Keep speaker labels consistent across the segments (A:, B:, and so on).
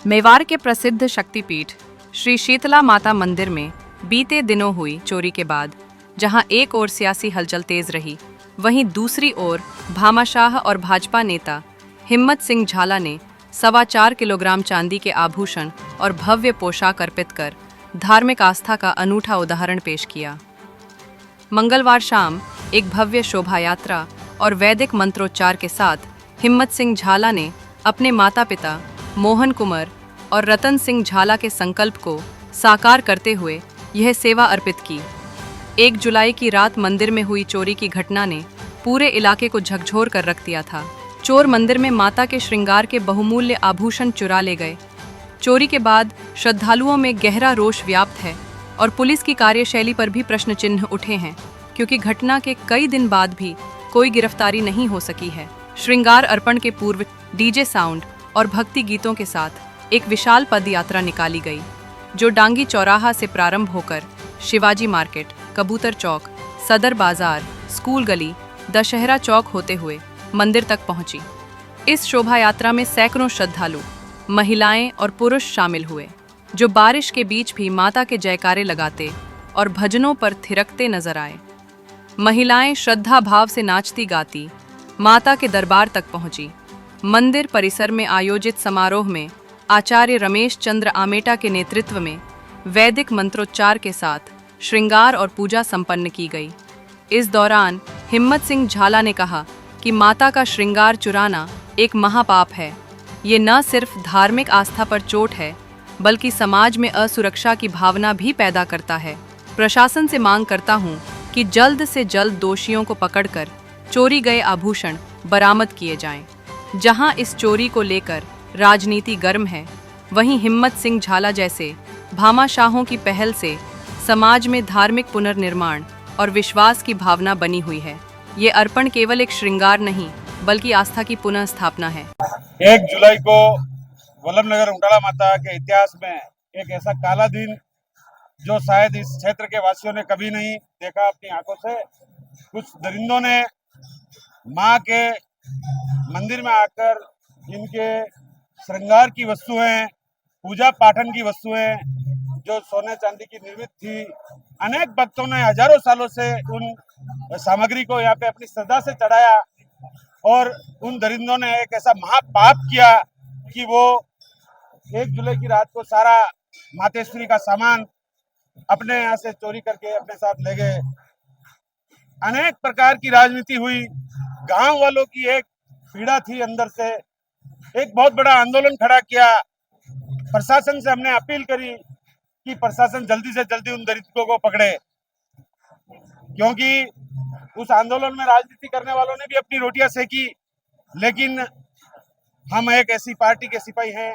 A: मेवाड़ के प्रसिद्ध शक्तिपीठ श्री शीतला माता मंदिर में बीते दिनों हुई चोरी के बाद जहां एक ओर सियासी हलचल तेज रही, वहीं दूसरी ओर भामाशाह और भाजपा नेता हिम्मत सिंह झाला ने 4.25 किलोग्राम चांदी के आभूषण और भव्य पोशाक अर्पित कर धार्मिक आस्था का अनूठा उदाहरण पेश किया। मंगलवार शाम एक भव्य शोभा यात्रा और वैदिक मंत्रोच्चार के साथ हिम्मत सिंह झाला ने अपने माता पिता मोहन कुंवर और रतन सिंह झाला के संकल्प को साकार करते हुए यह सेवा अर्पित की। 1 जुलाई की रात मंदिर में हुई चोरी की घटना ने पूरे इलाके को झकझोर कर रख दिया था। चोर मंदिर में माता के श्रृंगार के बहुमूल्य आभूषण चुरा ले गए। चोरी के बाद श्रद्धालुओं में गहरा रोष व्याप्त है और पुलिस की कार्यशैली पर भी प्रश्न चिन्ह उठे हैं, क्योंकि घटना के कई दिन बाद भी कोई गिरफ्तारी नहीं हो सकी है। श्रृंगार अर्पण के पूर्व डीजे साउंड और भक्ति गीतों के साथ एक विशाल पद यात्रा निकाली गई, जो डांगी चौराहा से प्रारंभ होकर शिवाजी मार्केट, कबूतर चौक, सदर बाजार, स्कूल गली, दशहरा चौक होते हुए मंदिर तक पहुंची। इस शोभा यात्रा में सैकड़ों श्रद्धालु, महिलाएं और पुरुष शामिल हुए, जो बारिश के बीच भी माता के जयकारे लगाते और भजनों पर थिरकते नजर आए। महिलाएं श्रद्धा भाव से नाचती गाती माता के दरबार तक पहुंची। मंदिर परिसर में आयोजित समारोह में आचार्य रमेश चंद्र आमेटा के नेतृत्व में वैदिक मंत्रोच्चार के साथ श्रृंगार और पूजा संपन्न की गई। इस दौरान हिम्मत सिंह झाला ने कहा कि माता का श्रृंगार चुराना एक महापाप है। ये न सिर्फ धार्मिक आस्था पर चोट है, बल्कि समाज में असुरक्षा की भावना भी पैदा करता है। प्रशासन से मांग करता हूँ कि जल्द से जल्द दोषियों को पकड़कर चोरी गए आभूषण बरामद किए जाएं। जहां इस चोरी को लेकर राजनीति गर्म है, वहीं हिम्मत सिंह झाला जैसे भामाशाहों की पहल से समाज में धार्मिक पुनर्निर्माण और विश्वास की भावना बनी हुई है। ये अर्पण केवल एक श्रृंगार नहीं, बल्कि आस्था की पुनः स्थापना है।
B: 1 जुलाई को वल्लभनगर उंटाला माता के इतिहास में एक ऐसा काला दिन जो शायद इस क्षेत्र के वासियों ने कभी नहीं देखा अपनी आंखों से। कुछ दरिंदों ने माँ के मंदिर में आकर इनके श्रृंगार की वस्तुएं, पूजा पाठन की वस्तुएं जो सोने चांदी की निर्मित थी, अनेक भक्तों ने हजारों सालों से उन सामग्री को यहाँ पे अपनी श्रद्धा से चढ़ाया और उन दरिंदों ने एक ऐसा महापाप किया कि वो 1 जुलाई की रात को सारा मातेश्वरी का सामान अपने यहाँ से चोरी करके अपने साथ ले गए। अनेक प्रकार की राजनीति हुई, गांव वालों की एक पीड़ा थी अंदर से। एक बहुत बड़ा आंदोलन खड़ा किया। प्रशासन से हमने अपील करी कि प्रशासन जल्दी से जल्दी उन दरिद्रों को पकड़े, क्योंकि उस आंदोलन में राजनीति करने वालों ने भी अपनी रोटियां सेकी। लेकिन हम एक ऐसी पार्टी के सिपाही हैं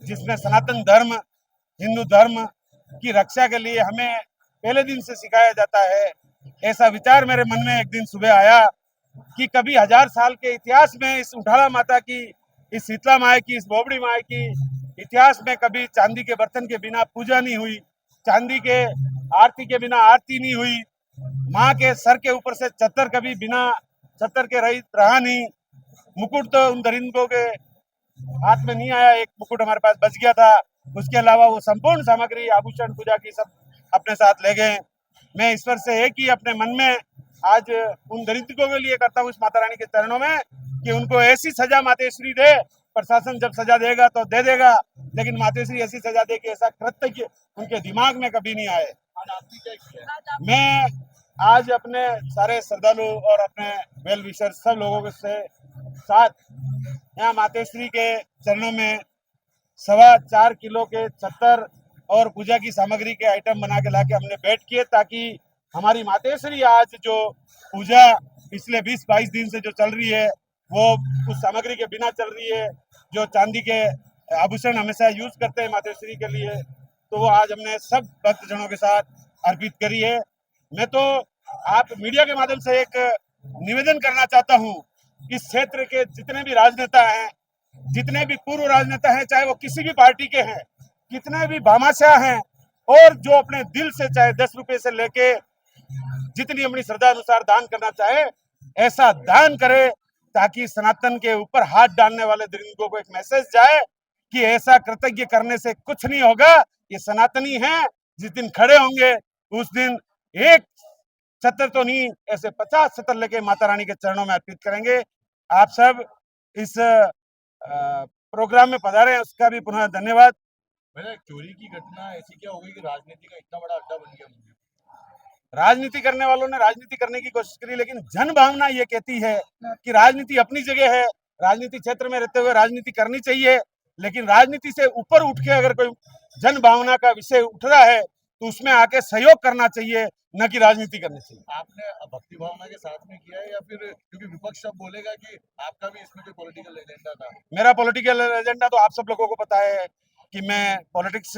B: जिसने सनातन धर्म, हिंदू धर्म की रक्षा के लिए हमें पहले दिन से सिखाया जाता है। ऐसा विचार मेरे मन में एक दिन सुबह आया कि कभी 1000 साल के इतिहास में इस उंटाला माता की, इस शीतला माई की, इस बोबड़ी माई की इतिहास में कभी चांदी के बर्तन के बिना पूजा नहीं हुई, चांदी के आरती के बिना आरती नहीं हुई, माँ के सर के ऊपर से छतर कभी बिना छतर के रहा नहीं। मुकुट तो उन दरिंदों के हाथ में नहीं आया, एक मुकुट हमारे पास बच गया था। उसके अलावा वो संपूर्ण सामग्री, आभूषण, पूजा की सब अपने साथ ले गए। मैं ईश्वर से एक ही अपने मन में आज उन दरिद्रों के लिए करता हूँ इस माता रानी के चरणों में कि उनको ऐसी सजा मातेश्वरी दे। प्रशासन जब सजा देगा तो दे देगा, लेकिन मातेश्वरी ऐसी सजा दे कि ऐसा कृत्य कि उनके दिमाग में कभी नहीं आए। मैं आज अपने सारे श्रद्धालु और अपने वेल विशर सब लोगों से साथ यहाँ मातेश्वरी के चरणों में 4.25 किलो के छत्तर और पूजा की सामग्री के आइटम बना के लाके हमने भेंट किए, ताकि हमारी मातेश्वरी आज जो पूजा पिछले 20-22 दिन से जो चल रही है वो उस सामग्री के बिना चल रही है। जो चांदी के आभूषण हमेशा यूज करते हैं मातेश्वरी के लिए, तो वो आज हमने सब भक्तजनों के साथ अर्पित करी है। मैं तो आप मीडिया के माध्यम से एक निवेदन करना चाहता हूँ, इस क्षेत्र के जितने भी राजनेता हैं, जितने भी पूर्व राजनेता हैं, चाहे वो किसी भी पार्टी के हैं, कितने भी भामाशाह हैं, और जो अपने दिल से चाहे 10 रुपए से लेके जितनी अपनी श्रद्धा अनुसार दान करना चाहे, ऐसा दान करे, ताकि सनातन के ऊपर हाथ डालने वाले दरिंदों को एक मैसेज जाए कि ऐसा कृतज्ञ करने से कुछ नहीं होगा। ये सनातनी हैं, जिस दिन खड़े होंगे उस दिन एक छत्र तो नहीं, ऐसे 50 छत्र लेके माता रानी के चरणों में अर्पित करेंगे। आप सब इस प्रोग्राम में पधारे हैं, उसका भी पुनः धन्यवाद।
C: भैया चोरी की घटना ऐसी क्या हो गई कि राजनीति का इतना बड़ा अड्डा बन गया मंदिर?
B: राजनीति करने वालों ने राजनीति करने की कोशिश करी, लेकिन जन भावना ये कहती है कि राजनीति अपनी जगह है, राजनीति क्षेत्र में रहते हुए राजनीति करनी चाहिए, लेकिन राजनीति से ऊपर उठ के अगर कोई जन भावना का विषय उठ रहा है तो उसमें आके सहयोग करना चाहिए, न कि राजनीति करनी चाहिए।
C: आपने भक्ति भावना के साथ में किया है या फिर क्योंकि विपक्ष अब बोलेगा कि आपका भी इसमें कोई पॉलिटिकल एजेंडा था?
B: मेरा पॉलिटिकल एजेंडा तो आप सब लोगों को पता है कि मैं पॉलिटिक्स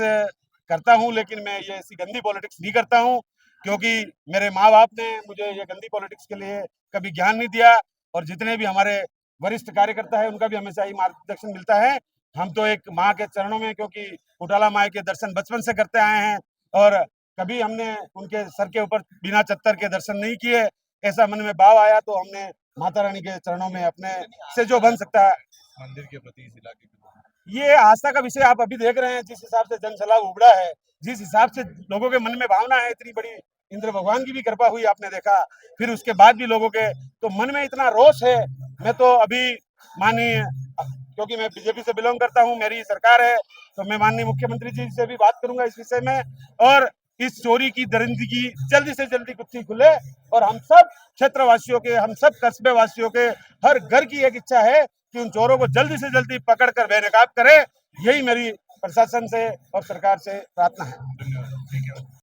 B: करता हूं, लेकिन मैं ये ऐसी गंदी पॉलिटिक्स नहीं करता हूं, क्योंकि मेरे माँ बाप ने मुझे ये गंदी पॉलिटिक्स के लिए कभी ज्ञान नहीं दिया, और जितने भी हमारे वरिष्ठ कार्यकर्ता है उनका भी हमेशा ही मार्गदर्शन मिलता है। हम तो एक माँ के चरणों में, क्योंकि उटाला माँ के दर्शन बचपन से करते आए हैं और कभी हमने उनके सर के ऊपर बिना चत्तर के दर्शन नहीं किए। ऐसा मन में भाव आया तो हमने माता रानी के चरणों में अपने से जो बन सकता है।
C: मंदिर के प्रति इस इलाके के प्रति
B: ये आस्था का विषय आप अभी देख रहे हैं, जिस हिसाब से जन सैलाब उमड़ा है, जिस हिसाब से लोगों के मन में भावना है, इतनी बड़ी इंद्र भगवान की भी कृपा हुई आपने देखा, फिर उसके बाद भी लोगों के तो मन में इतना रोष है। मैं तो अभी माननीय, क्योंकि मैं बीजेपी से बिलोंग करता हूं, मेरी सरकार है, तो मैं माननीय मुख्यमंत्री जी से भी बात करूंगा इस विषय में, और इस चोरी की दरिंदगी जल्दी से जल्दी गुत्थी खुले, और हम सब क्षेत्रवासियों के, हम सब कस्बे वासियों के हर घर की एक इच्छा है कि उन चोरों को जल्दी से जल्दी पकड़कर बेनकाब करे। यही मेरी प्रशासन से और सरकार से प्रार्थना है।
C: धन्यवाद। ठीक है।